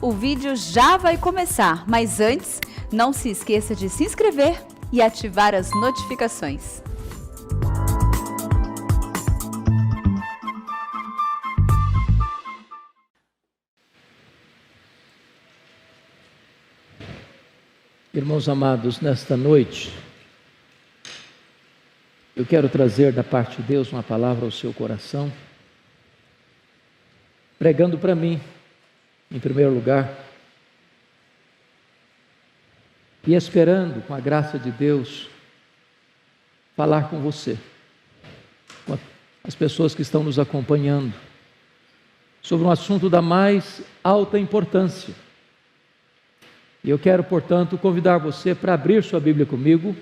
O vídeo já vai começar, mas antes, não se esqueça de se inscrever e ativar as notificações. Irmãos amados, nesta noite, eu quero trazer da parte de Deus uma palavra ao seu coração, pregando para mim, em primeiro lugar, e esperando, com a graça de Deus, falar com você, com as pessoas que estão nos acompanhando, sobre um assunto da mais alta importância. E eu quero, portanto, convidar você para abrir sua Bíblia comigo,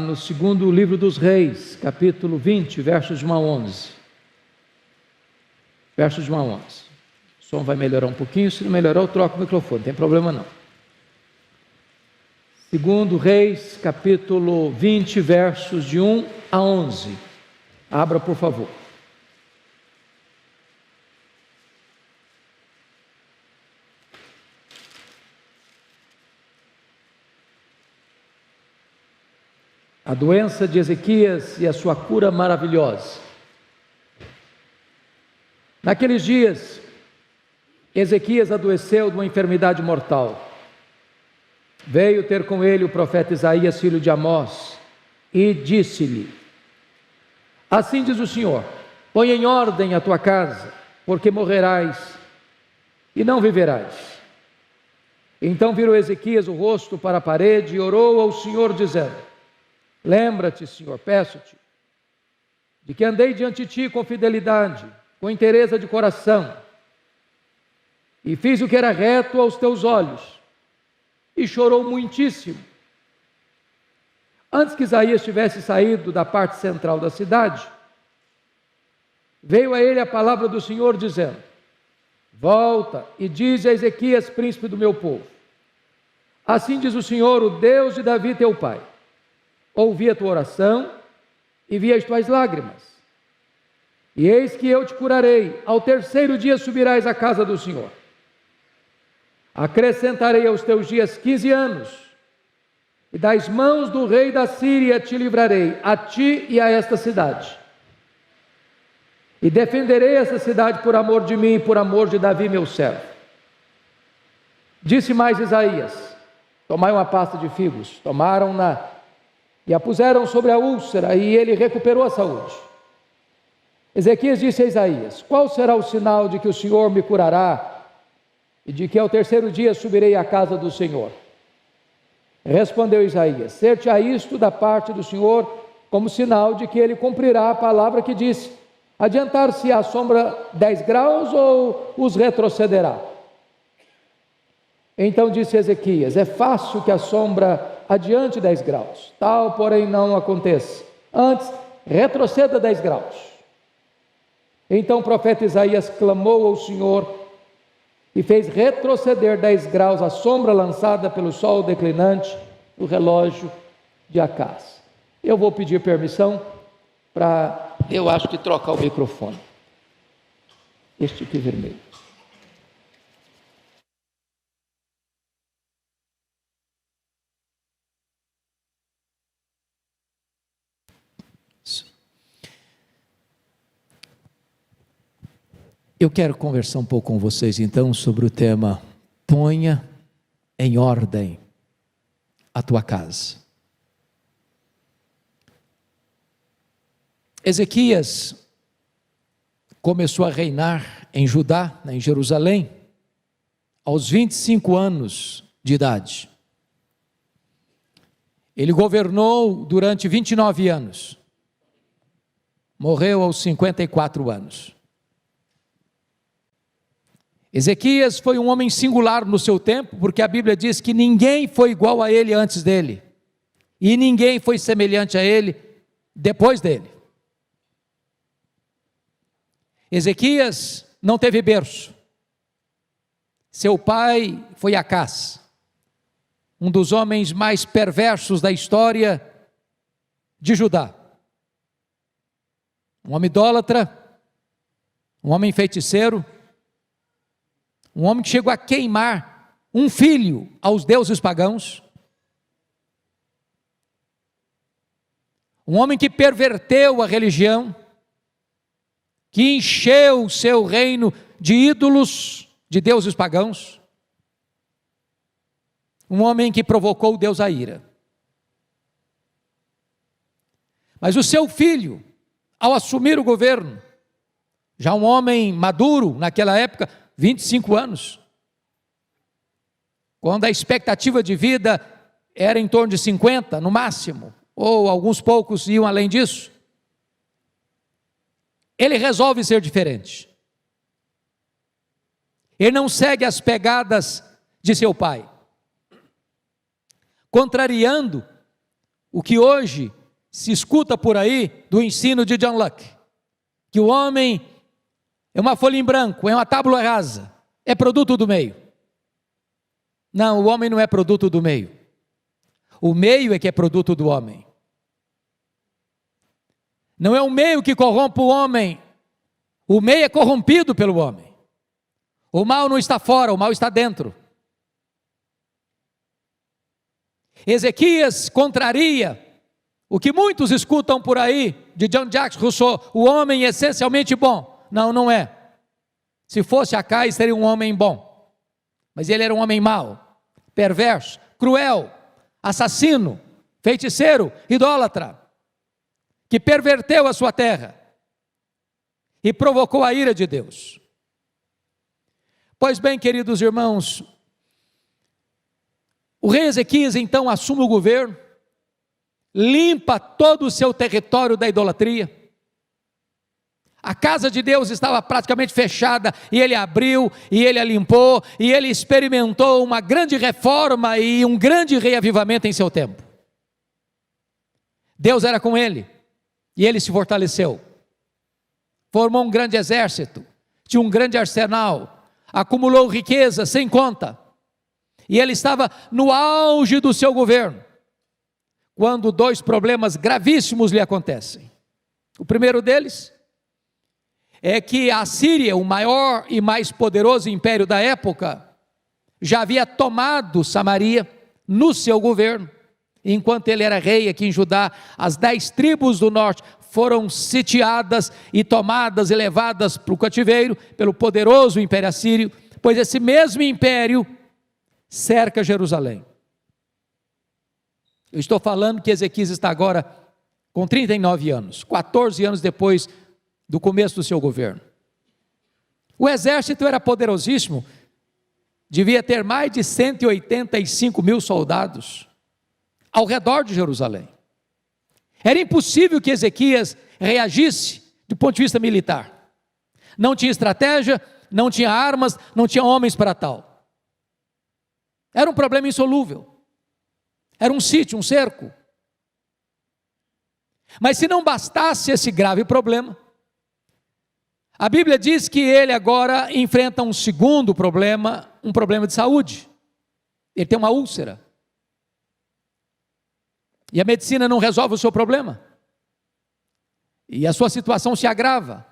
no segundo livro dos Reis, capítulo 20, versos de 1 a 11. Versos de 1 a 11. O som vai melhorar um pouquinho, se não melhorar eu troco o microfone, não tem problema não. Segundo Reis, capítulo 20, versos de 1 a 11. Abra, por favor. A doença de Ezequias e a sua cura maravilhosa. Naqueles dias, Ezequias adoeceu de uma enfermidade mortal. Veio ter com ele o profeta Isaías, filho de Amós, e disse-lhe: assim diz o Senhor, põe em ordem a tua casa, porque morrerás e não viverás. Então virou Ezequias o rosto para a parede e orou ao Senhor, dizendo: lembra-te, Senhor, peço-te, de que andei diante de ti com fidelidade, com inteireza de coração, e fiz o que era reto aos teus olhos, e chorou muitíssimo. Antes que Isaías tivesse saído da parte central da cidade, veio a ele a palavra do Senhor, dizendo: volta e dize a Ezequias, príncipe do meu povo: assim diz o Senhor, o Deus de Davi teu pai, ouvi a tua oração e vi as tuas lágrimas, e eis que eu te curarei, ao terceiro dia subirás à casa do Senhor, acrescentarei aos teus dias 15 anos, e das mãos do rei da Síria te livrarei, a ti e a esta cidade, e defenderei essa cidade por amor de mim e por amor de Davi meu servo. Disse mais Isaías: tomai uma pasta de figos. Tomaram-na e a puseram sobre a úlcera, e ele recuperou a saúde. Ezequias disse a Isaías: qual será o sinal de que o Senhor me curará, e de que ao terceiro dia subirei à casa do Senhor? Respondeu Isaías: ser-te-á isto da parte do Senhor, como sinal de que ele cumprirá a palavra que disse: adiantar-se a sombra 10 graus, ou os retrocederá? Então disse Ezequias: é fácil que a sombra adiante 10 graus, tal porém não aconteça, antes retroceda 10 graus. Então o profeta Isaías clamou ao Senhor e fez retroceder 10 graus a sombra lançada pelo sol declinante do relógio de Acás. Eu vou pedir permissão para, eu acho que trocar o microfone, este aqui vermelho. Eu quero conversar um pouco com vocês então sobre o tema: ponha em ordem a tua casa. Ezequias começou a reinar em Judá, em Jerusalém, aos 25 anos de idade. Ele governou durante 29 anos, morreu aos 54 anos. Ezequias foi um homem singular no seu tempo, porque a Bíblia diz que ninguém foi igual a ele antes dele, e ninguém foi semelhante a ele depois dele. Ezequias não teve berço. Seu pai foi Acás, um dos homens mais perversos da história de Judá. Um homem idólatra, um homem feiticeiro, um homem que chegou a queimar um filho aos deuses pagãos, um homem que perverteu a religião, que encheu o seu reino de ídolos, de deuses pagãos, um homem que provocou Deus à ira. Mas o seu filho, ao assumir o governo, já um homem maduro naquela época, 25 anos, quando a expectativa de vida era em torno de 50 no máximo, ou alguns poucos iam além disso, ele resolve ser diferente. Ele não segue as pegadas de seu pai, contrariando o que hoje se escuta por aí do ensino de John Locke, que o homem é uma folha em branco, é uma tábua rasa, é produto do meio. Não, o homem não é produto do meio. O meio é que é produto do homem. Não é o meio que corrompe o homem, o meio é corrompido pelo homem. O mal não está fora, o mal está dentro. Ezequias contraria o que muitos escutam por aí, de Jean-Jacques Rousseau, o homem é essencialmente bom. Não, não é. Se fosse Acais, seria um homem bom. Mas ele era um homem mau, perverso, cruel, assassino, feiticeiro, idólatra, que perverteu a sua terra e provocou a ira de Deus. Pois bem, queridos irmãos, o rei Ezequias então assume o governo, limpa todo o seu território da idolatria. A casa de Deus estava praticamente fechada, e ele abriu, e ele a limpou, e ele experimentou uma grande reforma e um grande reavivamento em seu tempo. Deus era com ele, e ele se fortaleceu. Formou um grande exército, tinha um grande arsenal, acumulou riqueza sem conta, e ele estava no auge do seu governo, quando dois problemas gravíssimos lhe acontecem. O primeiro deles é que a Síria, o maior e mais poderoso império da época, já havia tomado Samaria no seu governo. Enquanto ele era rei aqui em Judá, as 10 tribos do norte foram sitiadas e tomadas e levadas para o cativeiro pelo poderoso império assírio, pois esse mesmo império cerca Jerusalém. Eu estou falando que Ezequias está agora com 39 anos, 14 anos depois do começo do seu governo. O exército era poderosíssimo, devia ter mais de 185 mil soldados ao redor de Jerusalém. Era impossível que Ezequias reagisse do ponto de vista militar. Não tinha estratégia, não tinha armas, não tinha homens para tal. Era um problema insolúvel. Era um sítio, um cerco. Mas se não bastasse esse grave problema, a Bíblia diz que ele agora enfrenta um segundo problema, um problema de saúde. Ele tem uma úlcera. E a medicina não resolve o seu problema. E a sua situação se agrava.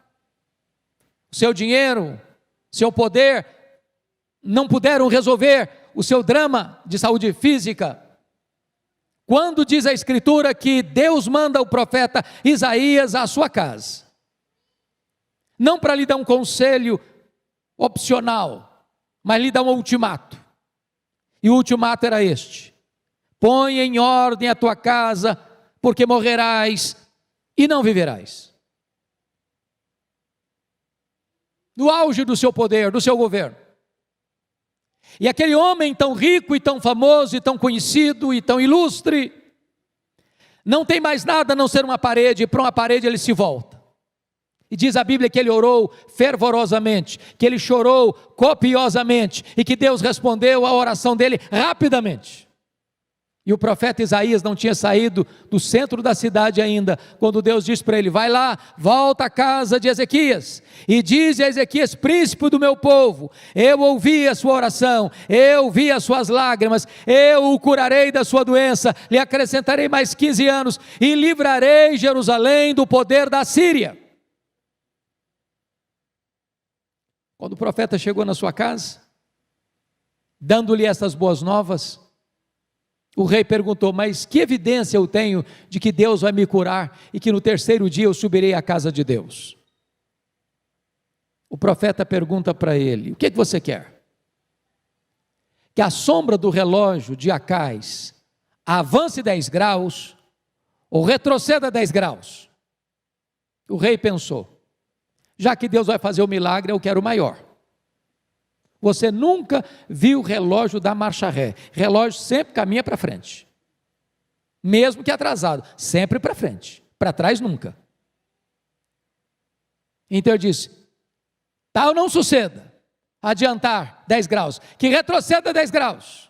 O seu dinheiro, seu poder, não puderam resolver o seu drama de saúde física. Quando diz a Escritura que Deus manda o profeta Isaías à sua casa, não para lhe dar um conselho opcional, mas lhe dar um ultimato. E o ultimato era este: põe em ordem a tua casa, porque morrerás e não viverás. No auge do seu poder, do seu governo. E aquele homem tão rico e tão famoso e tão conhecido e tão ilustre, não tem mais nada a não ser uma parede, e para uma parede ele se volta. E diz a Bíblia que ele orou fervorosamente, que ele chorou copiosamente, e que Deus respondeu a oração dele rapidamente. E o profeta Isaías não tinha saído do centro da cidade ainda, quando Deus disse para ele: vai lá, volta à casa de Ezequias, e diz a Ezequias, príncipe do meu povo, eu ouvi a sua oração, eu vi as suas lágrimas, eu o curarei da sua doença, lhe acrescentarei mais 15 anos, e livrarei Jerusalém do poder da Síria. Quando o profeta chegou na sua casa, dando-lhe essas boas novas, o rei perguntou: mas que evidência eu tenho de que Deus vai me curar e que no terceiro dia eu subirei à casa de Deus? O profeta pergunta para ele: o que você quer? Que a sombra do relógio de Acais avance 10 graus ou retroceda 10 graus? O rei pensou: já que Deus vai fazer o milagre, eu quero o maior. Você nunca viu o relógio da marcha ré. Relógio sempre caminha para frente. Mesmo que atrasado, sempre para frente. Para trás nunca. Então eu disse: tal não suceda, adiantar 10 graus, que retroceda 10 graus.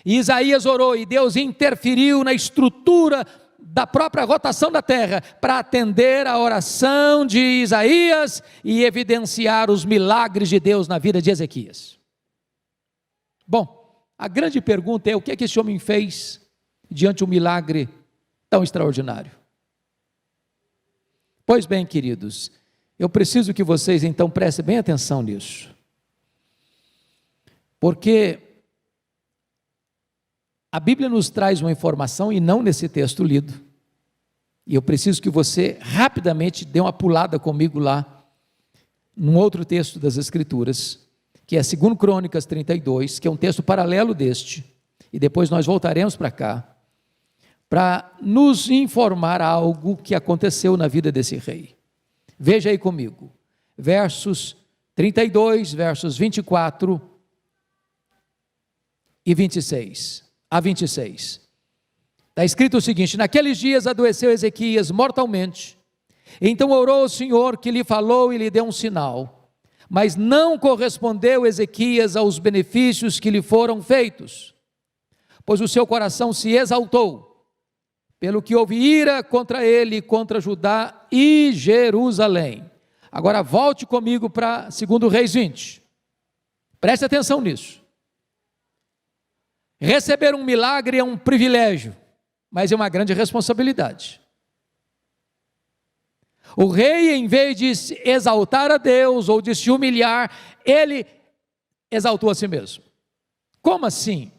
E Isaías orou e Deus interferiu na estrutura da própria rotação da terra para atender a oração de Isaías e evidenciar os milagres de Deus na vida de Ezequias. Bom, a grande pergunta é: o que é que esse homem fez diante de um milagre tão extraordinário? Pois bem, queridos, eu preciso que vocês então prestem bem atenção nisso, porque a Bíblia nos traz uma informação, e não nesse texto lido, e eu preciso que você rapidamente dê uma pulada comigo lá, num outro texto das Escrituras, que é 2 Crônicas 32, que é um texto paralelo deste, e depois nós voltaremos para cá, para nos informar algo que aconteceu na vida desse rei. Veja aí comigo, versos 32, versos 24 e 26. A 26, está escrito o seguinte: naqueles dias adoeceu Ezequias mortalmente, então orou ao Senhor, que lhe falou e lhe deu um sinal, mas não correspondeu Ezequias aos benefícios que lhe foram feitos, pois o seu coração se exaltou, pelo que houve ira contra ele, contra Judá e Jerusalém. Agora volte comigo para 2 Reis 20, preste atenção nisso. Receber um milagre é um privilégio, mas é uma grande responsabilidade. O rei, em vez de exaltar a Deus ou de se humilhar, ele exaltou a si mesmo. Como assim?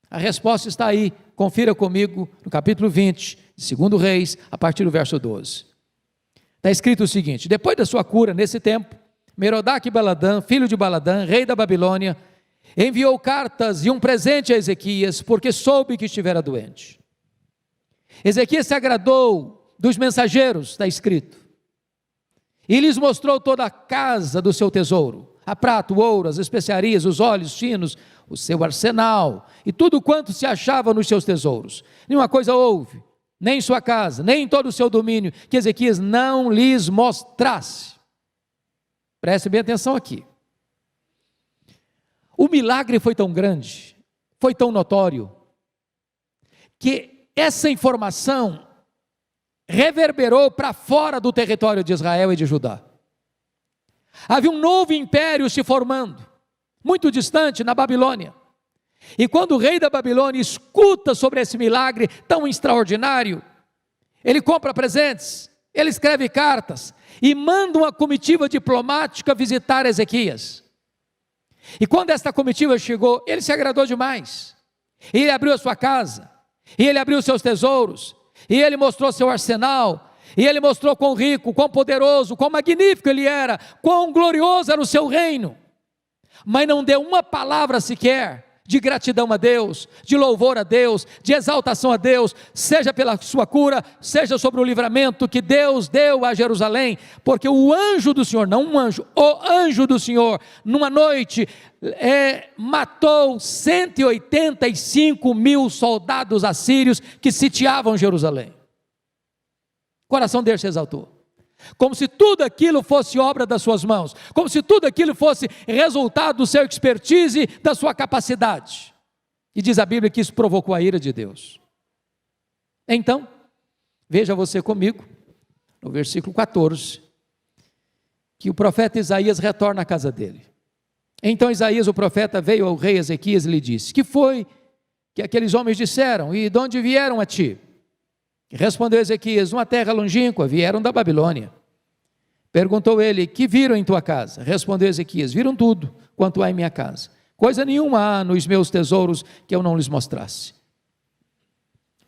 A resposta está aí, confira comigo no capítulo 20, de 2 Reis, a partir do verso 12. Está escrito o seguinte: depois da sua cura, nesse tempo, Merodach-Baladã, filho de Baladã, rei da Babilônia, enviou cartas e um presente a Ezequias, porque soube que estivera doente. Ezequias se agradou dos mensageiros, está escrito, e lhes mostrou toda a casa do seu tesouro, a prata, o ouro, as especiarias, os óleos finos, o seu arsenal, e tudo quanto se achava nos seus tesouros. Nenhuma coisa houve, nem em sua casa, nem em todo o seu domínio, que Ezequias não lhes mostrasse. Preste bem atenção aqui. O milagre foi tão grande, foi tão notório, que essa informação reverberou para fora do território de Israel e de Judá. Havia um novo império se formando, muito distante, na Babilônia. E quando o rei da Babilônia escuta sobre esse milagre tão extraordinário, ele compra presentes, ele escreve cartas e manda uma comitiva diplomática visitar Ezequias. E quando esta comitiva chegou, ele se agradou demais. E ele abriu a sua casa, e ele abriu seus tesouros, e ele mostrou seu arsenal, e ele mostrou quão rico, quão poderoso, quão magnífico ele era, quão glorioso era o seu reino. Mas não deu uma palavra sequer de gratidão a Deus, de louvor a Deus, de exaltação a Deus, seja pela sua cura, seja sobre o livramento que Deus deu a Jerusalém, porque o anjo do Senhor, não um anjo, o anjo do Senhor, numa noite, matou 185 mil soldados assírios que sitiavam Jerusalém. O coração dele se exaltou, como se tudo aquilo fosse obra das suas mãos, como se tudo aquilo fosse resultado do seu expertise, da sua capacidade. E diz a Bíblia que isso provocou a ira de Deus. Então, veja você comigo, no versículo 14, que o profeta Isaías retorna à casa dele. Então Isaías, o profeta, veio ao rei Ezequias e lhe disse: que foi que aqueles homens disseram, e de onde vieram a ti? Respondeu Ezequias: uma terra longínqua, vieram da Babilônia. Perguntou ele: que viram em tua casa? Respondeu Ezequias: viram tudo quanto há em minha casa, coisa nenhuma há nos meus tesouros que eu não lhes mostrasse.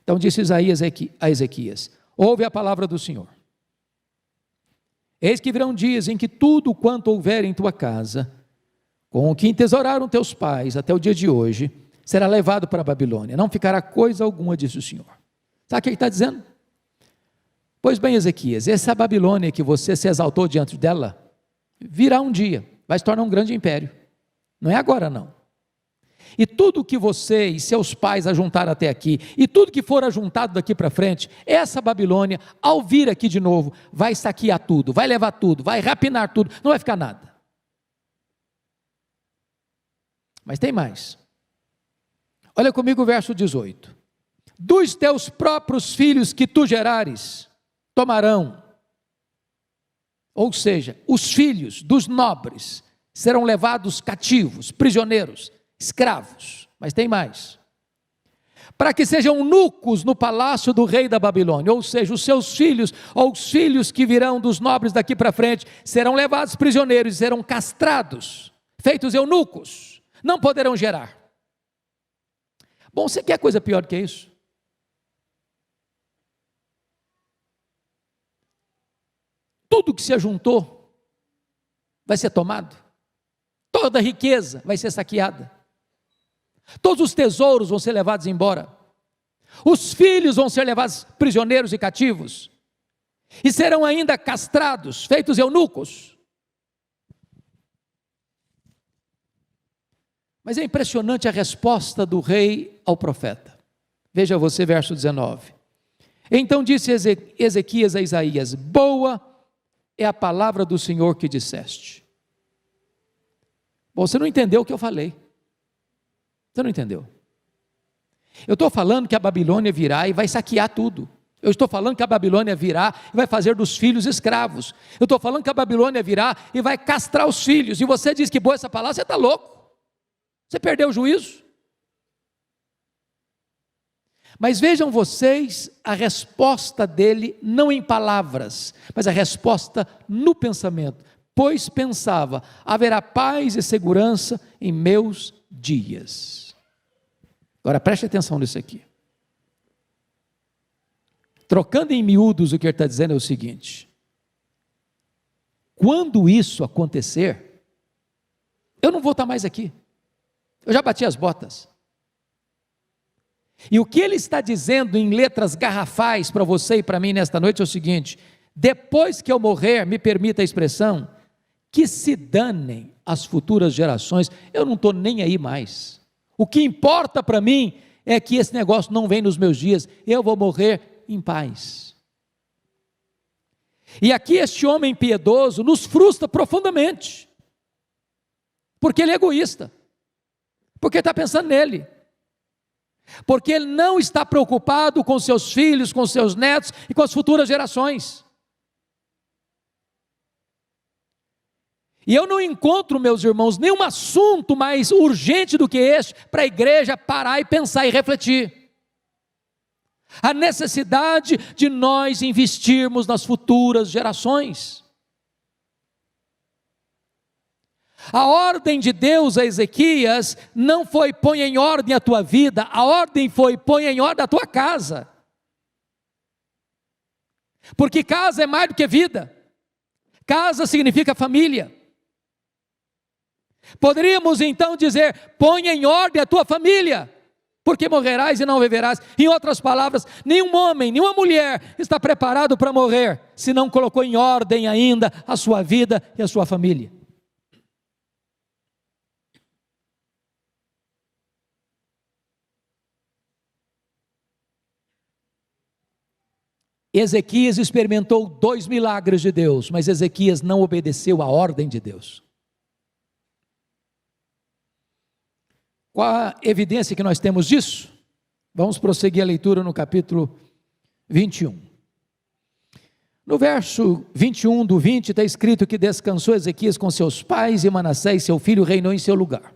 Então disse Isaías a Ezequias: ouve a palavra do Senhor. Eis que virão dias em que tudo quanto houver em tua casa, com o que entesouraram teus pais até o dia de hoje, será levado para a Babilônia, não ficará coisa alguma, disse o Senhor. Sabe o que ele está dizendo? Pois bem, Ezequias, essa Babilônia que você se exaltou diante dela, virá um dia, vai se tornar um grande império, não é agora não. E tudo que você e seus pais ajuntaram até aqui, e tudo que for ajuntado daqui para frente, essa Babilônia, ao vir aqui de novo, vai saquear tudo, vai levar tudo, vai rapinar tudo, não vai ficar nada. Mas tem mais. Olha comigo o verso 18. Dos teus próprios filhos que tu gerares, tomarão, ou seja, os filhos dos nobres serão levados cativos, prisioneiros, escravos, mas tem mais, para que sejam eunucos no palácio do rei da Babilônia, ou seja, os seus filhos, ou os filhos que virão dos nobres daqui para frente, serão levados prisioneiros, serão castrados, feitos eunucos, não poderão gerar. Bom, você quer coisa pior do que isso? Tudo que se ajuntou vai ser tomado, toda a riqueza vai ser saqueada, todos os tesouros vão ser levados embora, os filhos vão ser levados prisioneiros e cativos, e serão ainda castrados, feitos eunucos. Mas é impressionante a resposta do rei ao profeta. Veja você, verso 19. Então disse Ezequias a Isaías: boa é a palavra do Senhor que disseste. Bom, você não entendeu o que eu falei. Você não entendeu. Eu estou falando que a Babilônia virá e vai saquear tudo. Eu estou falando que a Babilônia virá e vai fazer dos filhos escravos. Eu estou falando que a Babilônia virá e vai castrar os filhos. E você diz que boa essa palavra, você está louco. Você perdeu o juízo. Mas vejam vocês a resposta dele, não em palavras, mas a resposta no pensamento. Pois pensava, haverá paz e segurança em meus dias. Agora preste atenção nisso aqui. Trocando em miúdos, o que ele está dizendo é o seguinte: quando isso acontecer, eu não vou estar mais aqui. Eu já bati as botas. E o que ele está dizendo em letras garrafais para você e para mim nesta noite é o seguinte: depois que eu morrer, me permita a expressão, que se danem as futuras gerações, eu não estou nem aí mais. O que importa para mim é que esse negócio não vem nos meus dias, eu vou morrer em paz. E aqui este homem piedoso nos frustra profundamente, porque ele é egoísta, porque está pensando nele, porque ele não está preocupado com seus filhos, com seus netos e com as futuras gerações. E eu não encontro, meus irmãos, nenhum assunto mais urgente do que este para a igreja parar e pensar e refletir. A necessidade de nós investirmos nas futuras gerações. A ordem de Deus a Ezequias não foi põe em ordem a tua vida, a ordem foi põe em ordem a tua casa. Porque casa é mais do que vida. Casa significa família. Poderíamos então dizer, põe em ordem a tua família, porque morrerás e não viverás. Em outras palavras, nenhum homem, nenhuma mulher está preparado para morrer, se não colocou em ordem ainda a sua vida e a sua família. Ezequias experimentou 2 milagres de Deus, mas Ezequias não obedeceu à ordem de Deus. Qual a evidência que nós temos disso? Vamos prosseguir a leitura no capítulo 21. No verso 21 do 20 está escrito que descansou Ezequias com seus pais e Manassés, seu filho, reinou em seu lugar.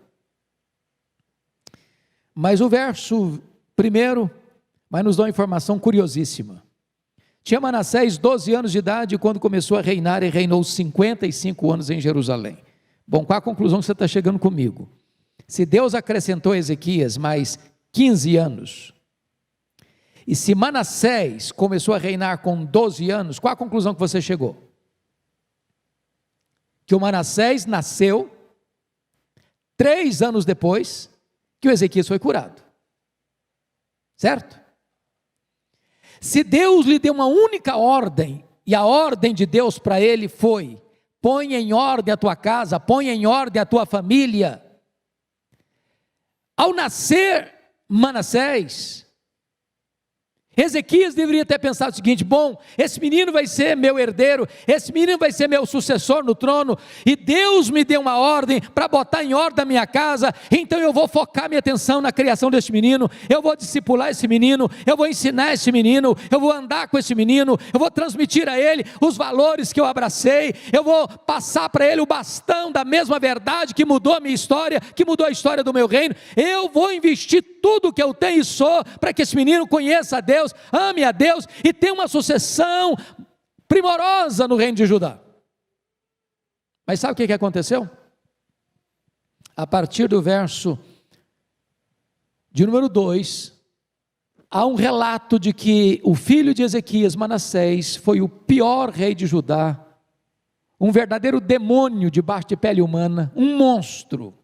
Mas o verso 1 vai nos dar uma informação curiosíssima. Tinha Manassés 12 anos de idade quando começou a reinar e reinou 55 anos em Jerusalém. Bom, qual a conclusão que você está chegando comigo? se Deus acrescentou a Ezequias mais 15 anos, e se Manassés começou a reinar com 12 anos, qual a conclusão que você chegou? Que o Manassés nasceu 3 anos depois que o Ezequias foi curado, certo? Se Deus lhe deu uma única ordem, e a ordem de Deus para ele foi: põe em ordem a tua casa, põe em ordem a tua família. Ao nascer Manassés, Ezequias deveria ter pensado o seguinte: bom, esse menino vai ser meu herdeiro, esse menino vai ser meu sucessor no trono, e Deus me deu uma ordem para botar em ordem a minha casa, então eu vou focar minha atenção na criação desse menino, eu vou discipular esse menino, eu vou ensinar esse menino, eu vou andar com esse menino, eu vou transmitir a ele os valores que eu abracei, eu vou passar para ele o bastão da mesma verdade que mudou a minha história, que mudou a história do meu reino. Eu vou investir tudo que eu tenho e sou para que esse menino conheça a Deus, ame a Deus e tenha uma sucessão primorosa no reino de Judá. Mas sabe o que aconteceu? A partir do verso de número 2, há um relato de que o filho de Ezequias, Manassés, foi o pior rei de Judá, um verdadeiro demônio debaixo de pele humana, um monstro.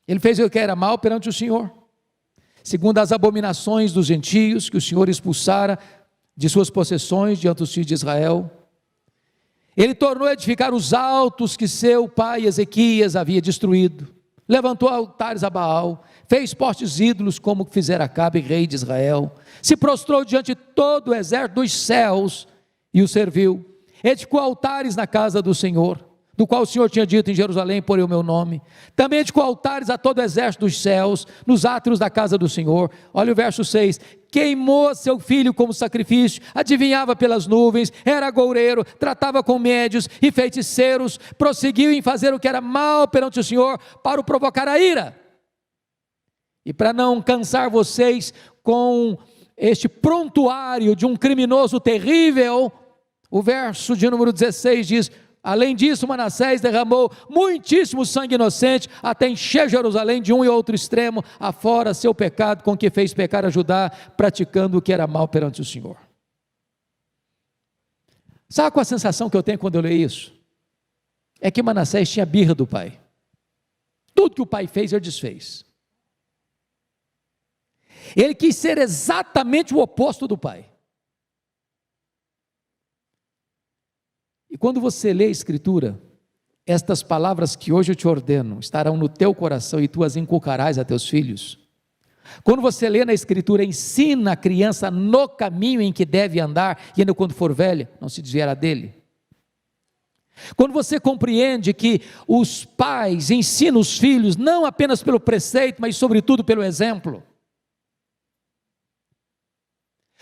Ele fez o que era mal perante o Senhor, segundo as abominações dos gentios que o Senhor expulsara de suas possessões diante dos filhos de Israel. Ele tornou a edificar os altos que seu pai Ezequias havia destruído, levantou altares a Baal, fez postes ídolos como fizera Acabe, rei de Israel, se prostrou diante de todo o exército dos céus e o serviu, edificou altares na casa do Senhor, do qual o Senhor tinha dito: em Jerusalém porei o meu nome. Também edificou altares a todo o exército dos céus, nos átrios da casa do Senhor. Olha o verso 6, queimou seu filho como sacrifício, adivinhava pelas nuvens, era agoureiro, tratava com médios e feiticeiros, prosseguiu em fazer o que era mal perante o Senhor, para o provocar a ira. E para não cansar vocês com este prontuário de um criminoso terrível, o verso de número 16 diz: além disso, Manassés derramou muitíssimo sangue inocente, até encher Jerusalém de um e outro extremo, afora seu pecado com que fez pecar a Judá, praticando o que era mal perante o Senhor. Sabe qual a sensação que eu tenho quando eu leio isso? É que Manassés tinha birra do pai. Tudo que o pai fez, ele desfez. Ele quis ser exatamente o oposto do pai. E quando você lê a Escritura, estas palavras que hoje eu te ordeno estarão no teu coração e tu as inculcarás a teus filhos. Quando você lê na Escritura: ensina a criança no caminho em que deve andar, e ainda quando for velha, não se desviará dele. Quando você compreende que os pais ensinam os filhos, não apenas pelo preceito, mas sobretudo pelo exemplo,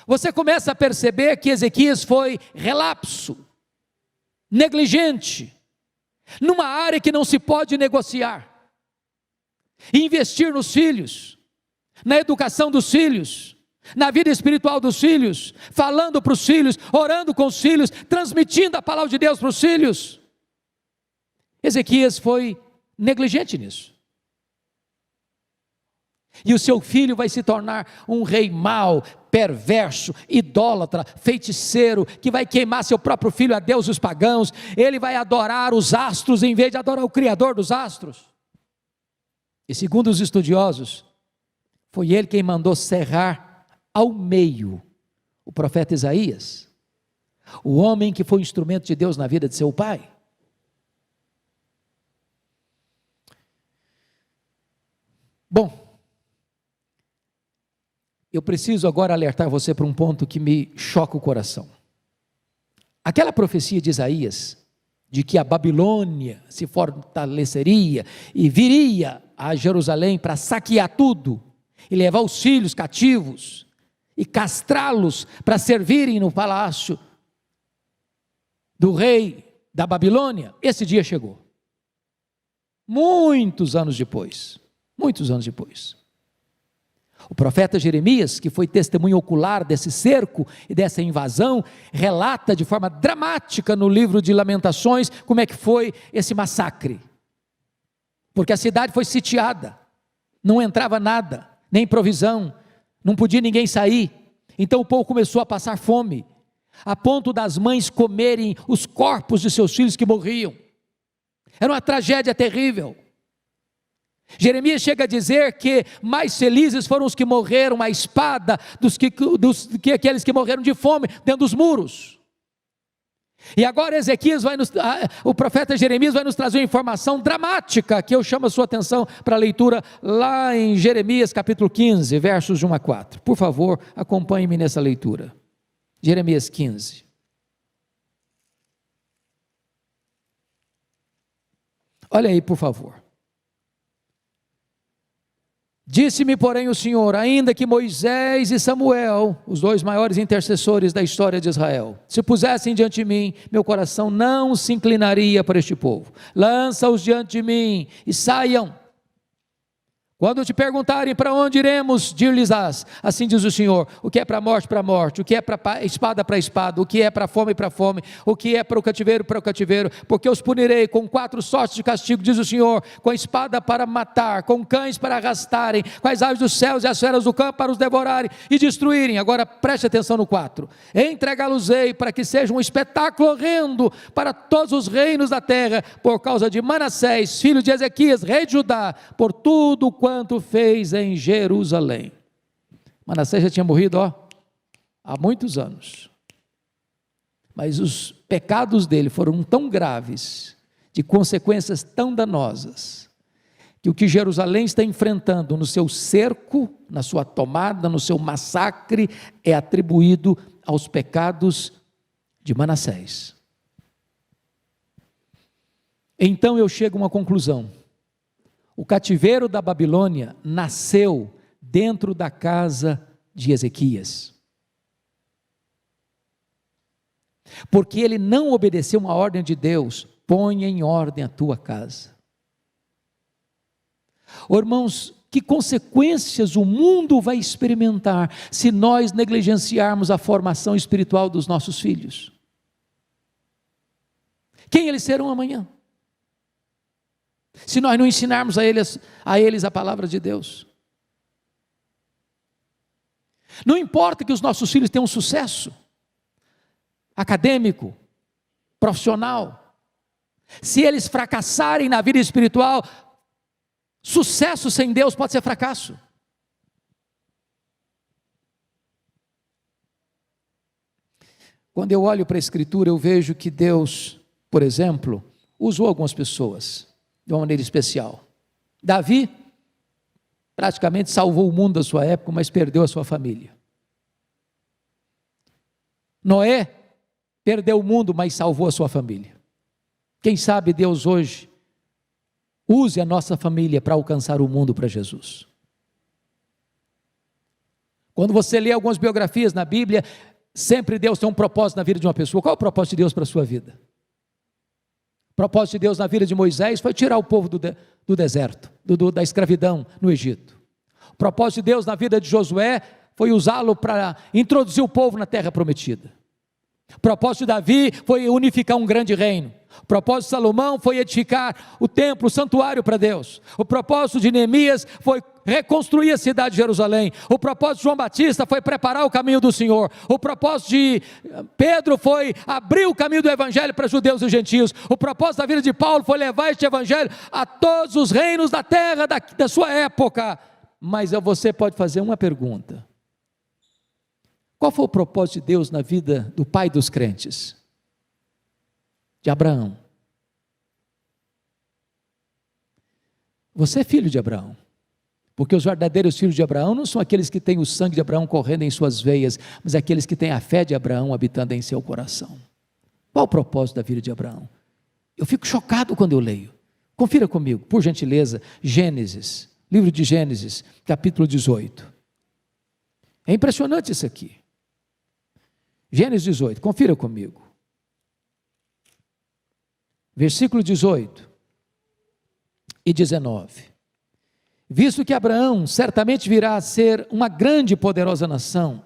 você começa a perceber que Ezequias foi relapso, negligente, numa área que não se pode negociar. Investir nos filhos, na educação dos filhos, na vida espiritual dos filhos, falando para os filhos, orando com os filhos, transmitindo a palavra de Deus para os filhos. Ezequias foi negligente nisso. E o seu filho vai se tornar um rei mau, perverso, idólatra, feiticeiro, que vai queimar seu próprio filho a deuses pagãos. Ele vai adorar os astros em vez de adorar o Criador dos astros. E segundo os estudiosos, foi ele quem mandou serrar ao meio o profeta Isaías, o homem que foi instrumento de Deus na vida de seu pai. Bom, eu preciso agora alertar você para um ponto que me choca o coração. Aquela profecia de Isaías, de que a Babilônia se fortaleceria e viria a Jerusalém para saquear tudo, e levar os filhos cativos, e castrá-los para servirem no palácio do rei da Babilônia, esse dia chegou. Muitos anos depois. O profeta Jeremias, que foi testemunho ocular desse cerco e dessa invasão, relata de forma dramática no livro de Lamentações como é que foi esse massacre. porque a cidade foi sitiada, não entrava nada, nem provisão, não podia ninguém sair. Então o povo começou a passar fome, a ponto das mães comerem os corpos de seus filhos que morriam. Era uma tragédia terrível. Jeremias chega a dizer que mais felizes foram os que morreram à espada do que aqueles que morreram de fome dentro dos muros. E agora o profeta Jeremias vai nos trazer uma informação dramática, que eu chamo a sua atenção para a leitura lá em Jeremias capítulo 15, versos de 1 a 4. Por favor, acompanhe-me nessa leitura. Jeremias 15. Olha aí, por favor. Disse-me, porém, o Senhor, ainda que Moisés e Samuel, os dois maiores intercessores da história de Israel, se pusessem diante de mim, meu coração não se inclinaria para este povo. Lança-os diante de mim e saiam. Quando te perguntarem para onde iremos, dir-lhes-ás, assim diz o Senhor, o que é para a morte, o que é para espada, o que é para fome, o que é para o cativeiro, porque os punirei com 4 sortes de castigo, diz o Senhor, com a espada para matar, com cães para arrastarem, com as aves dos céus e as feras do campo para os devorarem e destruírem. Agora preste atenção no 4, entregá-los-ei para que seja um espetáculo horrendo para todos os reinos da terra, por causa de Manassés, filho de Ezequias, rei de Judá, por tudo quanto fez em Jerusalém. Manassés já tinha morrido há muitos anos, mas os pecados dele foram tão graves, de consequências tão danosas, que o que Jerusalém está enfrentando no seu cerco, na sua tomada, no seu massacre, é atribuído aos pecados de Manassés. Então eu chego a uma conclusão: o cativeiro da Babilônia nasceu dentro da casa de Ezequias, porque ele não obedeceu uma ordem de Deus: põe em ordem a tua casa. Irmãos, que consequências o mundo vai experimentar se nós negligenciarmos a formação espiritual dos nossos filhos? Quem eles serão amanhã? Se nós não ensinarmos a eles a palavra de Deus. Não importa que os nossos filhos tenham sucesso acadêmico, profissional, se eles fracassarem na vida espiritual, sucesso sem Deus pode ser fracasso. Quando eu olho para a Escritura, eu vejo que Deus, por exemplo, usou algumas pessoas de uma maneira especial. Davi praticamente salvou o mundo da sua época, mas perdeu a sua família. Noé perdeu o mundo, mas salvou a sua família. Quem sabe Deus hoje use a nossa família para alcançar o mundo para Jesus. Quando você lê algumas biografias na Bíblia, sempre Deus tem um propósito na vida de uma pessoa. Qual é o propósito de Deus para a sua vida? O propósito de Deus na vida de Moisés foi tirar o povo do deserto, da escravidão no Egito. O propósito de Deus na vida de Josué foi usá-lo para introduzir o povo na terra prometida. O propósito de Davi foi unificar um grande reino. O propósito de Salomão foi edificar o templo, o santuário para Deus. O propósito de Neemias foi reconstruir a cidade de Jerusalém. O propósito de João Batista foi preparar o caminho do Senhor. O propósito de Pedro foi abrir o caminho do evangelho para judeus e gentios. O propósito da vida de Paulo foi levar este evangelho a todos os reinos da terra da sua época. Mas você pode fazer uma pergunta: qual foi o propósito de Deus na vida do pai dos crentes? De Abraão. Você é filho de Abraão, porque os verdadeiros filhos de Abraão não são aqueles que têm o sangue de Abraão correndo em suas veias, mas aqueles que têm a fé de Abraão habitando em seu coração. Qual o propósito da vida de Abraão? Eu fico chocado quando eu leio. Confira comigo, por gentileza, Gênesis, livro de Gênesis, capítulo 18. É impressionante isso aqui. Gênesis 18, confira comigo. Versículo 18 e 19. Visto que Abraão certamente virá a ser uma grande e poderosa nação,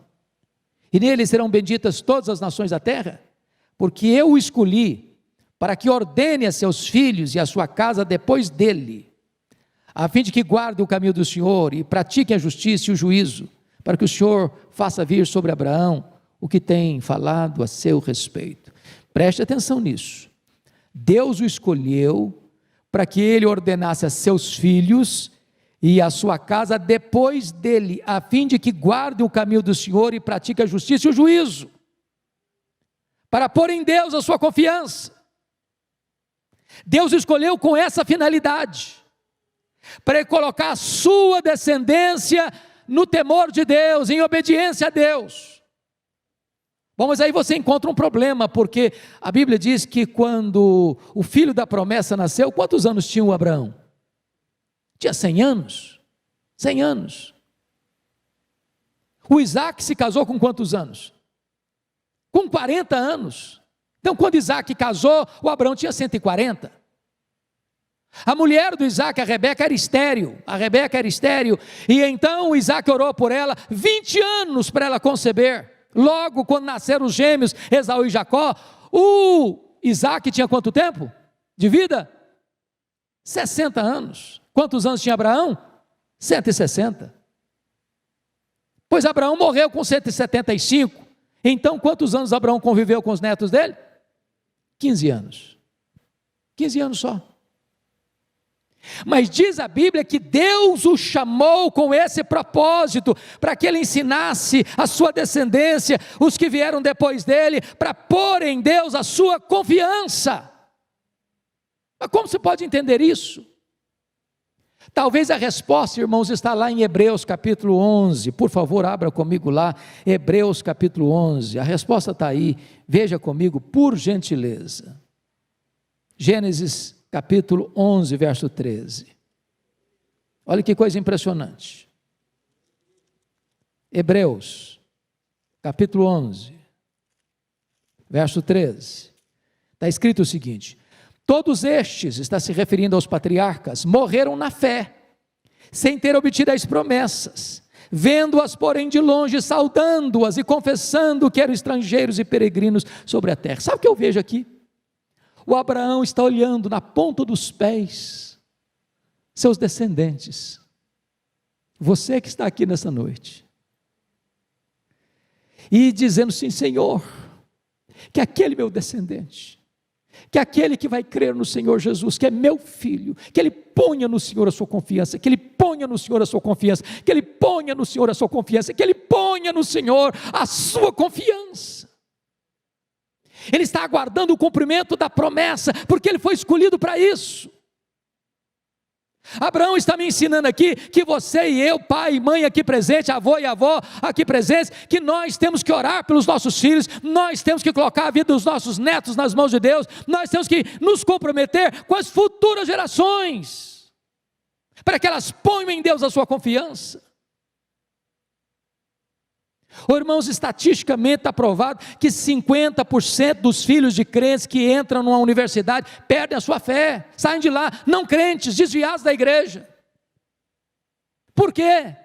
e nele serão benditas todas as nações da terra, porque eu o escolhi para que ordene a seus filhos e a sua casa depois dele, a fim de que guardem o caminho do Senhor e pratiquem a justiça e o juízo, para que o Senhor faça vir sobre Abraão o que tem falado a seu respeito. Preste atenção nisso. Deus o escolheu para que ele ordenasse a seus filhos e a sua casa depois dele, a fim de que guardem o caminho do Senhor e pratiquem a justiça e o juízo, para pôr em Deus a sua confiança. Deus escolheu com essa finalidade, para ele colocar a sua descendência no temor de Deus, em obediência a Deus. Bom, mas aí você encontra um problema, porque a Bíblia diz que quando o filho da promessa nasceu, quantos anos tinha o Abraão? Tinha 100 anos. 100 anos. O Isaac se casou com quantos anos? Com 40 anos. Então, quando Isaac casou, o Abraão tinha 140. A mulher do Isaac, a Rebeca, era estéril. E então o Isaac orou por ela 20 anos para ela conceber. Logo, quando nasceram os gêmeos, Esaú e Jacó, o Isaac tinha quanto tempo de vida? 60 anos. Quantos anos tinha Abraão? 160. Pois Abraão morreu com 175. Então, quantos anos Abraão conviveu com os netos dele? 15 anos. 15 anos só. Mas diz a Bíblia que Deus o chamou com esse propósito, para que ele ensinasse a sua descendência, os que vieram depois dele, para pôr em Deus a sua confiança. Mas como você pode entender isso? Talvez a resposta, irmãos, está lá em Hebreus capítulo 11, por favor abra comigo lá, Hebreus capítulo 11, a resposta está aí, veja comigo por gentileza. Gênesis capítulo 11, verso 13. Olha que coisa impressionante. Hebreus, capítulo 11, verso 13. Está escrito o seguinte: todos estes, está se referindo aos patriarcas, morreram na fé, sem ter obtido as promessas, vendo-as, porém, de longe, saudando-as e confessando que eram estrangeiros e peregrinos sobre a terra. Sabe o que eu vejo aqui? O Abraão está olhando na ponta dos pés seus descendentes. Você que está aqui nessa noite. E dizendo assim: Senhor, que aquele meu descendente, que aquele que vai crer no Senhor Jesus, que é meu filho, que ele ponha no Senhor a sua confiança, que ele ponha no Senhor a sua confiança, que ele ponha no Senhor a sua confiança, que ele ponha no Senhor a sua confiança. Ele está aguardando o cumprimento da promessa, porque ele foi escolhido para isso. Abraão está me ensinando aqui que você e eu, pai e mãe aqui presente, avô e avó aqui presentes, que nós temos que orar pelos nossos filhos, nós temos que colocar a vida dos nossos netos nas mãos de Deus, nós temos que nos comprometer com as futuras gerações, para que elas ponham em Deus a sua confiança. Irmãos, estatisticamente está provado que 50% dos filhos de crentes que entram numa universidade perdem a sua fé, saem de lá não crentes, desviados da igreja. Por quê?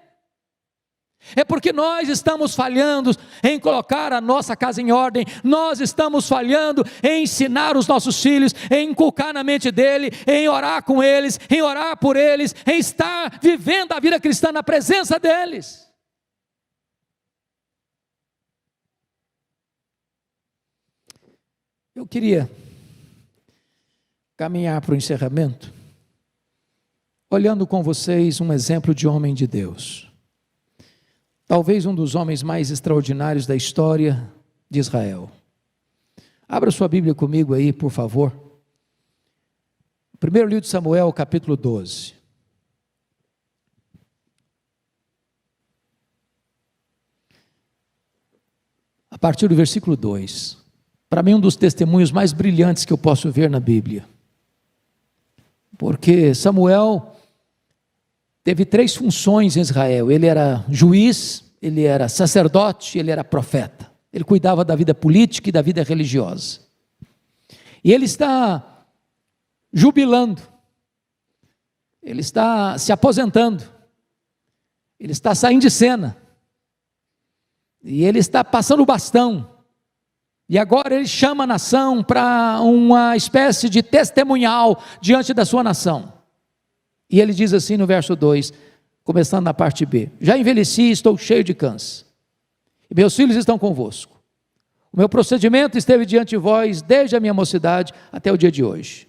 É porque nós estamos falhando em colocar a nossa casa em ordem, nós estamos falhando em ensinar os nossos filhos, em inculcar na mente dele, em orar com eles, em orar por eles, em estar vivendo a vida cristã na presença deles. Eu queria caminhar para o encerramento, olhando com vocês um exemplo de homem de Deus. Talvez um dos homens mais extraordinários da história de Israel. Abra sua Bíblia comigo aí, por favor. Primeiro livro de Samuel, capítulo 12. A partir do versículo 2. Para mim, um dos testemunhos mais brilhantes que eu posso ver na Bíblia. Porque Samuel teve 3 funções em Israel. Ele era juiz, ele era sacerdote, ele era profeta. Ele cuidava da vida política e da vida religiosa. E ele está jubilando. Ele está se aposentando. Ele está saindo de cena. E ele está passando o bastão. E agora ele chama a nação para uma espécie de testemunhal diante da sua nação. E ele diz assim no verso 2, começando na parte B: já envelheci e estou cheio de câncer, e meus filhos estão convosco. O meu procedimento esteve diante de vós desde a minha mocidade até o dia de hoje.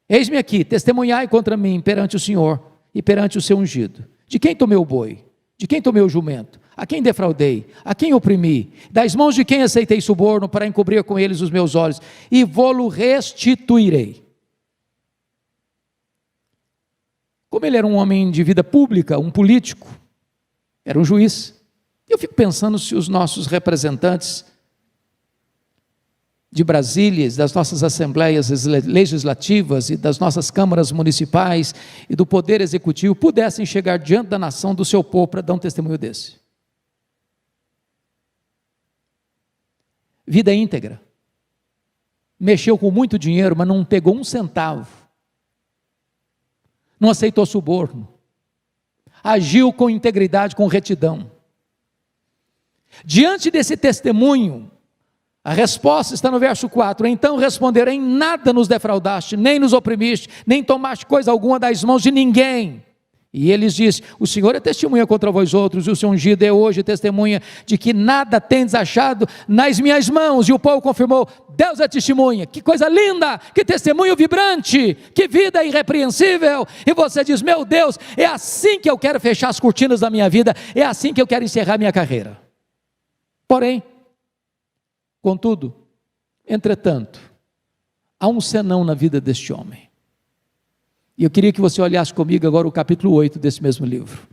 Eis-me aqui, testemunhai contra mim perante o Senhor e perante o seu ungido. De quem tomei o boi? De quem tomei o jumento? A quem defraudei? A quem oprimi? Das mãos de quem aceitei suborno para encobrir com eles os meus olhos? E vou-lo restituirei. Como ele era um homem de vida pública, um político, era um juiz, eu fico pensando se os nossos representantes de Brasília, das nossas assembleias legislativas e das nossas câmaras municipais e do poder executivo pudessem chegar diante da nação, do seu povo, para dar um testemunho desse. Vida íntegra. Mexeu com muito dinheiro, mas não pegou um centavo. Não aceitou suborno. Agiu com integridade, com retidão. Diante desse testemunho, a resposta está no verso 4. Então responderam: em nada nos defraudaste, nem nos oprimiste, nem tomaste coisa alguma das mãos de ninguém. E eles dizem: o Senhor é testemunha contra vós outros, e o seu ungido é hoje testemunha de que nada tendes achado nas minhas mãos. E o povo confirmou: Deus é testemunha. Que coisa linda, que testemunho vibrante, que vida irrepreensível. E você diz: meu Deus, é assim que eu quero fechar as cortinas da minha vida, é assim que eu quero encerrar minha carreira. Porém, contudo, entretanto, há um senão na vida deste homem. E eu queria que você olhasse comigo agora o capítulo 8 desse mesmo livro.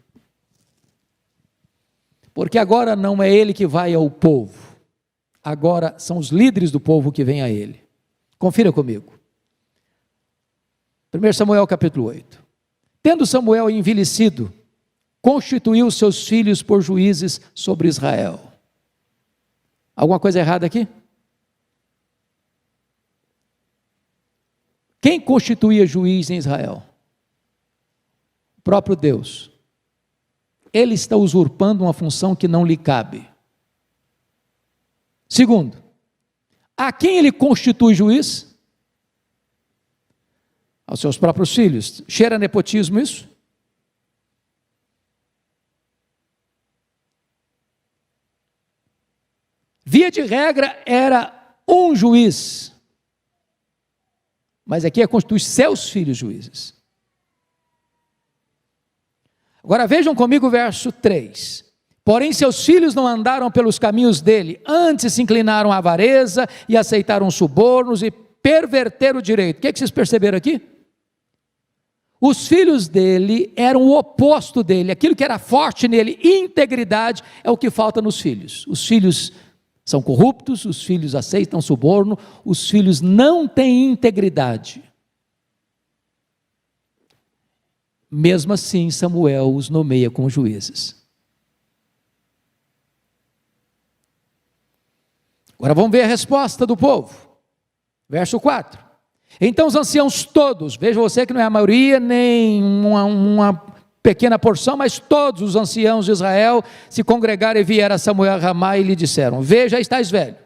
Porque agora não é ele que vai ao povo, agora são os líderes do povo que vêm a ele. Confira comigo. 1 Samuel capítulo 8. Tendo Samuel envelhecido, constituiu seus filhos por juízes sobre Israel. Alguma coisa errada aqui? Quem constituía juiz em Israel? O próprio Deus. Ele está usurpando uma função que não lhe cabe. Segundo, a quem ele constitui juiz? Aos seus próprios filhos. Cheira a nepotismo isso? Via de regra era um juiz, mas aqui é constitui seus filhos juízes. Agora vejam comigo o verso 3. Porém seus filhos não andaram pelos caminhos dele, antes se inclinaram à avareza e aceitaram subornos e perverteram o direito. O que vocês perceberam aqui? Os filhos dele eram o oposto dele, aquilo que era forte nele, integridade, é o que falta nos filhos. Os filhos são corruptos, os filhos aceitam suborno, os filhos não têm integridade. Mesmo assim, Samuel os nomeia como juízes. Agora vamos ver a resposta do povo. Verso 4. Então os anciãos todos, veja você que não é a maioria, nem uma pequena porção, mas todos os anciãos de Israel se congregaram e vieram a Samuel a Ramá e lhe disseram: veja, estás velho,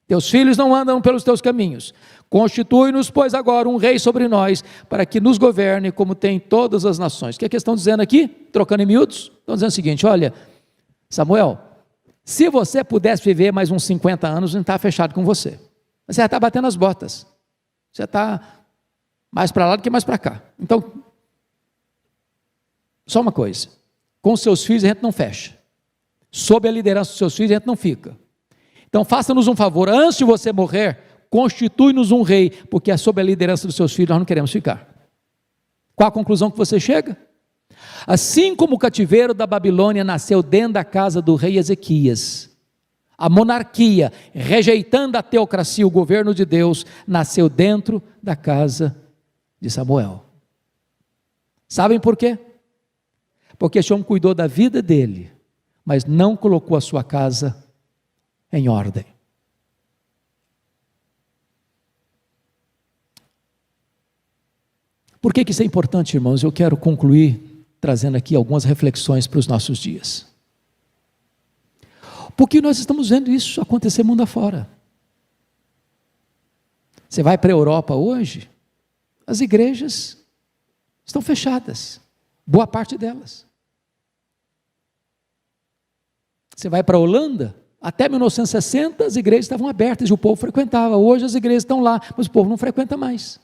teus filhos não andam pelos teus caminhos, constitui-nos, pois, agora um rei sobre nós, para que nos governe como tem todas as nações. O que é que estão dizendo aqui? Trocando em miúdos? Estão dizendo o seguinte: olha, Samuel, se você pudesse viver mais uns 50 anos, não está fechado com você, você já está batendo as botas, você está mais para lá do que mais para cá. Então, só uma coisa, com seus filhos a gente não fecha, sob a liderança dos seus filhos a gente não fica. Então faça-nos um favor, antes de você morrer, constitui-nos um rei, porque é sob a liderança dos seus filhos nós não queremos ficar. Qual a conclusão que você chega? Assim como o cativeiro da Babilônia nasceu dentro da casa do rei Ezequias, a monarquia, rejeitando a teocracia, o governo de Deus, nasceu dentro da casa de Samuel. Sabem por quê? Porque esse homem cuidou da vida dele, mas não colocou a sua casa em ordem. Por que isso é importante, irmãos? Eu quero concluir trazendo aqui algumas reflexões para os nossos dias. Porque nós estamos vendo isso acontecer mundo afora. Você vai para a Europa hoje, as igrejas estão fechadas, boa parte delas. Você vai para a Holanda, até 1960 as igrejas estavam abertas e o povo frequentava. Hoje as igrejas estão lá, mas o povo não frequenta mais.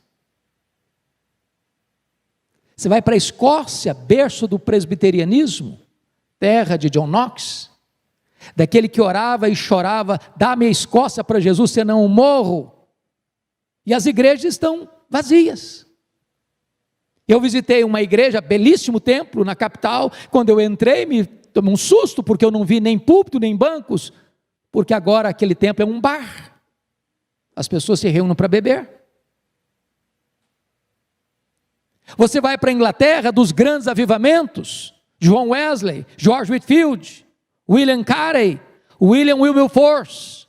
Você vai para a Escócia, berço do presbiterianismo, terra de John Knox, daquele que orava e chorava, dá-me a Escócia para Jesus, senão eu morro. E as igrejas estão vazias. Eu visitei uma igreja, belíssimo templo na capital. Quando eu entrei, me tomei um susto, porque eu não vi nem púlpito, nem bancos, porque agora aquele templo é um bar. As pessoas se reúnem para beber. Você vai para a Inglaterra, dos grandes avivamentos, John Wesley, George Whitefield, William Carey, William Wilberforce,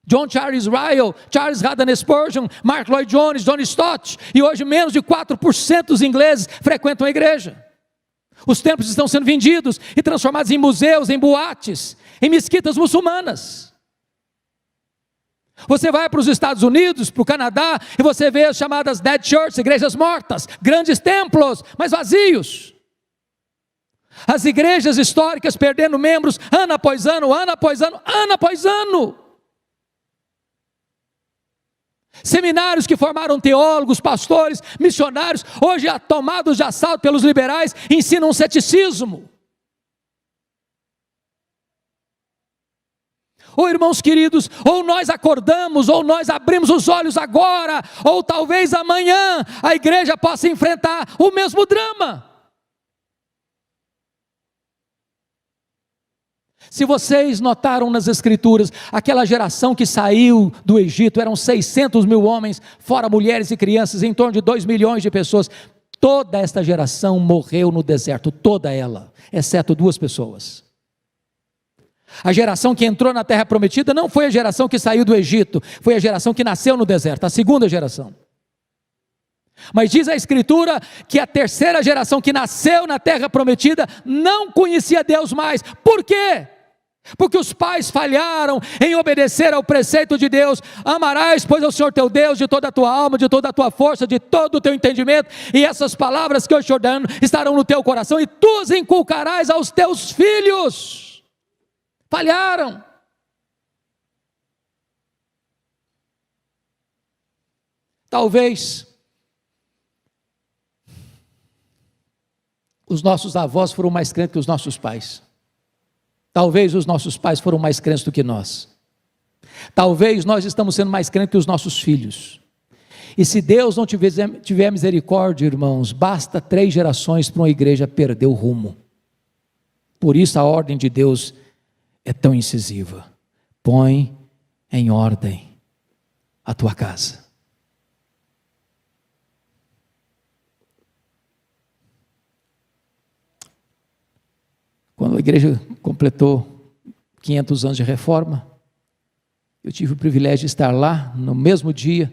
John Charles Ryle, Charles Haddon Spurgeon, Mark Lloyd Jones, John Stott, e hoje menos de 4% dos ingleses frequentam a igreja. Os templos estão sendo vendidos e transformados em museus, em boates, em mesquitas muçulmanas. Você vai para os Estados Unidos, para o Canadá, e você vê as chamadas dead churches, igrejas mortas, grandes templos, mas vazios. As igrejas históricas perdendo membros, ano após ano, ano após ano, ano após ano. Seminários que formaram teólogos, pastores, missionários, hoje tomados de assalto pelos liberais, ensinam ceticismo. Ou irmãos queridos, ou nós acordamos, ou nós abrimos os olhos agora, ou talvez amanhã a igreja possa enfrentar o mesmo drama. Se vocês notaram nas escrituras, aquela geração que saiu do Egito, eram 600 mil homens, fora mulheres e crianças, em torno de 2 milhões de pessoas. Toda esta geração morreu no deserto, toda ela, exceto 2 pessoas. A geração que entrou na terra prometida não foi a geração que saiu do Egito, foi a geração que nasceu no deserto, a segunda geração. Mas diz a escritura que a terceira geração que nasceu na terra prometida não conhecia Deus mais. Por quê? Porque os pais falharam em obedecer ao preceito de Deus. Amarás, pois, ao Senhor teu Deus de toda a tua alma, de toda a tua força, de todo o teu entendimento, e essas palavras que eu estou dando estarão no teu coração, e tu as inculcarás aos teus filhos. Falharam. Talvez os nossos avós foram mais crentes que os nossos pais. Talvez os nossos pais foram mais crentes do que nós. Talvez nós estamos sendo mais crentes que os nossos filhos. E se Deus não tiver misericórdia, irmãos, basta 3 gerações para uma igreja perder o rumo. Por isso a ordem de Deus é tão incisiva. Põe em ordem a tua casa. Quando a igreja completou 500 anos de reforma, eu tive o privilégio de estar lá, no mesmo dia,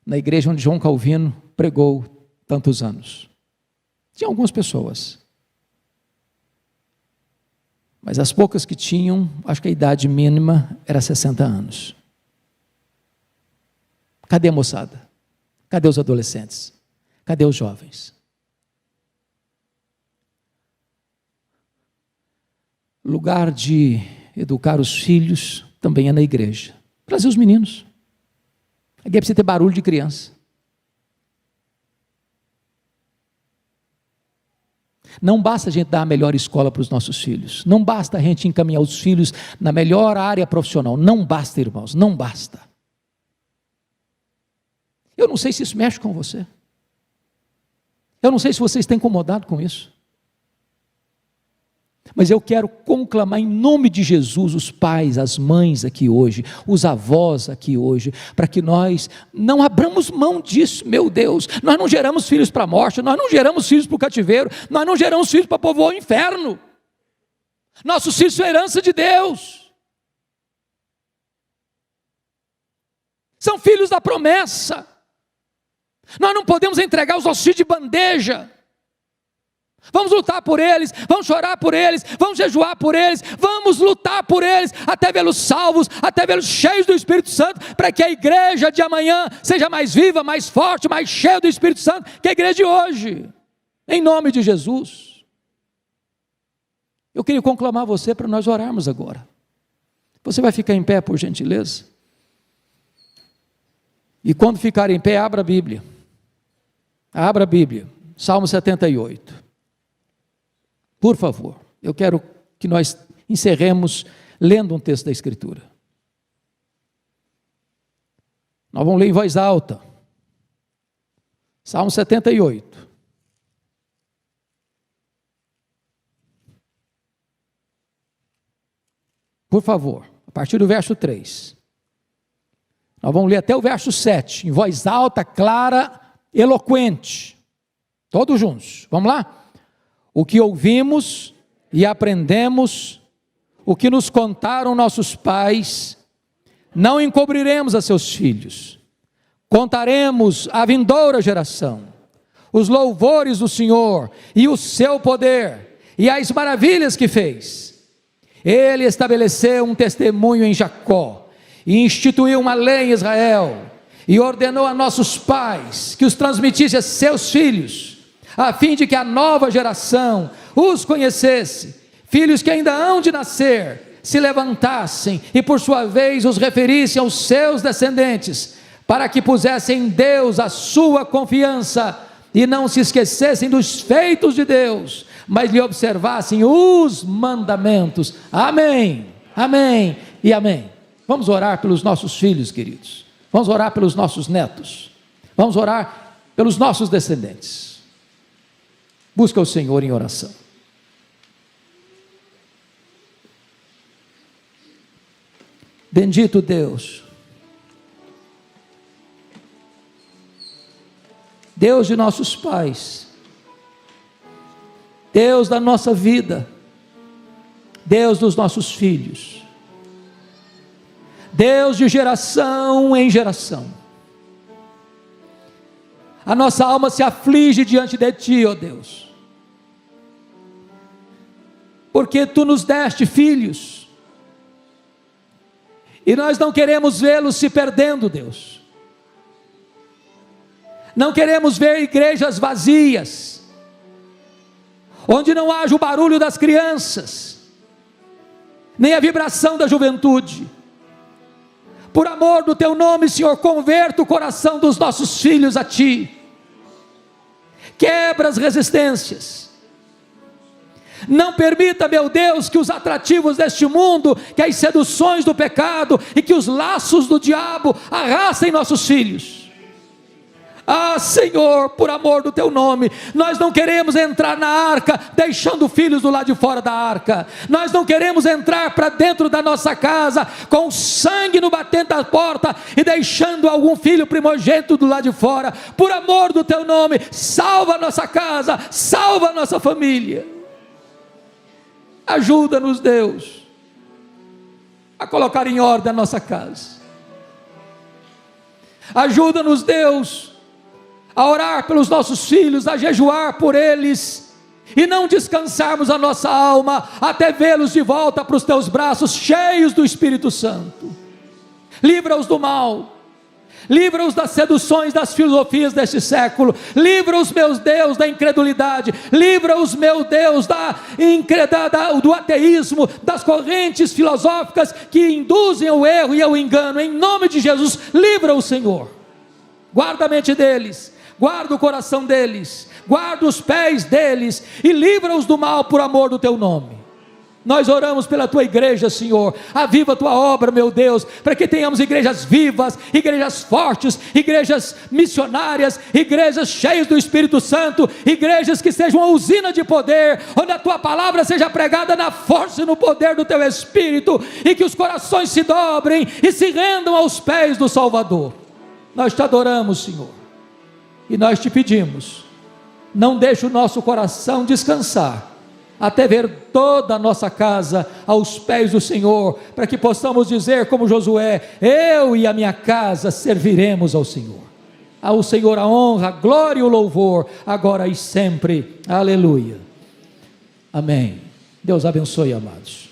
na igreja onde João Calvino pregou tantos anos. Tinha algumas pessoas, mas as poucas que tinham, acho que a idade mínima era 60 anos. Cadê a moçada? Cadê os adolescentes? Cadê os jovens? Lugar de educar os filhos também é na igreja. Trazer os meninos. Aqui é preciso ter barulho de criança. Não basta a gente dar a melhor escola para os nossos filhos. Não basta a gente encaminhar os filhos na melhor área profissional. Não basta, irmãos, não basta. Eu não sei se isso mexe com você. Eu não sei se você está incomodado com isso. Mas eu quero conclamar em nome de Jesus os pais, as mães aqui hoje, os avós aqui hoje, para que nós não abramos mão disso, meu Deus. Nós não geramos filhos para a morte, nós não geramos filhos para o cativeiro, nós não geramos filhos para povoar o inferno. Nossos filhos são herança de Deus. São filhos da promessa. Nós não podemos entregar os nossos filhos de bandeja. Vamos lutar por eles, vamos chorar por eles, vamos jejuar por eles, vamos lutar por eles, até vê-los salvos, até vê-los cheios do Espírito Santo, para que a igreja de amanhã seja mais viva, mais forte, mais cheia do Espírito Santo que a igreja de hoje. Em nome de Jesus. Eu queria conclamar você para nós orarmos agora. Você vai ficar em pé, por gentileza? E quando ficar em pé, abra a Bíblia. Abra a Bíblia. Salmo 78. Por favor, eu quero que nós encerremos lendo um texto da Escritura. Nós vamos ler em voz alta. Salmo 78. Por favor, a partir do verso 3. Nós vamos ler até o verso 7, em voz alta, clara, eloquente. Todos juntos. Vamos lá? O que ouvimos e aprendemos, o que nos contaram nossos pais, não encobriremos a seus filhos. Contaremos à vindoura geração os louvores do Senhor e o seu poder e as maravilhas que fez. Ele estabeleceu um testemunho em Jacó e instituiu uma lei em Israel e ordenou a nossos pais que os transmitisse a seus filhos, a fim de que a nova geração os conhecesse, filhos que ainda hão de nascer, se levantassem e por sua vez os referissem aos seus descendentes, para que pusessem em Deus a sua confiança e não se esquecessem dos feitos de Deus, mas lhe observassem os mandamentos. Amém, amém e amém. Vamos orar pelos nossos filhos, queridos. Vamos orar pelos nossos netos. Vamos orar pelos nossos descendentes. Busca o Senhor em oração. Bendito Deus, Deus de nossos pais, Deus da nossa vida, Deus dos nossos filhos, Deus de geração em geração. A nossa alma se aflige diante de Ti, ó Deus, porque Tu nos deste filhos, e nós não queremos vê-los se perdendo, Deus. Não queremos ver igrejas vazias, onde não haja o barulho das crianças, nem a vibração da juventude. Por amor do Teu nome, Senhor, converta o coração dos nossos filhos a Ti. Quebra as resistências. Não permita, meu Deus, que os atrativos deste mundo, que as seduções do pecado e que os laços do diabo arrastem nossos filhos. Ah, Senhor, por amor do Teu nome, nós não queremos entrar na arca deixando filhos do lado de fora da arca. Nós não queremos entrar para dentro da nossa casa com sangue no batente da porta e deixando algum filho primogênito do lado de fora. Por amor do Teu nome, salva a nossa casa, salva a nossa família. Ajuda-nos, Deus, a colocar em ordem a nossa casa. Ajuda-nos, Deus, a orar pelos nossos filhos, a jejuar por eles, e não descansarmos a nossa alma, até vê-los de volta para os Teus braços, cheios do Espírito Santo. Livra-os do mal, livra-os das seduções das filosofias deste século, livra-os, meu Deus, da incredulidade, livra-os, meu Deus, do ateísmo, das correntes filosóficas que induzem ao erro e ao engano. Em nome de Jesus, livra-os, Senhor. Guarda a mente deles, guarda o coração deles, guarda os pés deles e livra-os do mal por amor do Teu nome. Nós oramos pela Tua igreja, Senhor. Aviva a Tua obra, meu Deus, para que tenhamos igrejas vivas, igrejas fortes, igrejas missionárias, igrejas cheias do Espírito Santo, igrejas que sejam uma usina de poder, onde a Tua palavra seja pregada na força e no poder do Teu Espírito, e que os corações se dobrem e se rendam aos pés do Salvador. Nós Te adoramos, Senhor, e nós Te pedimos, não deixe o nosso coração descansar, até ver toda a nossa casa aos pés do Senhor, para que possamos dizer como Josué: eu e a minha casa serviremos ao Senhor. Ao Senhor a honra, a glória e o louvor, agora e sempre. Aleluia. Amém. Deus abençoe, amados.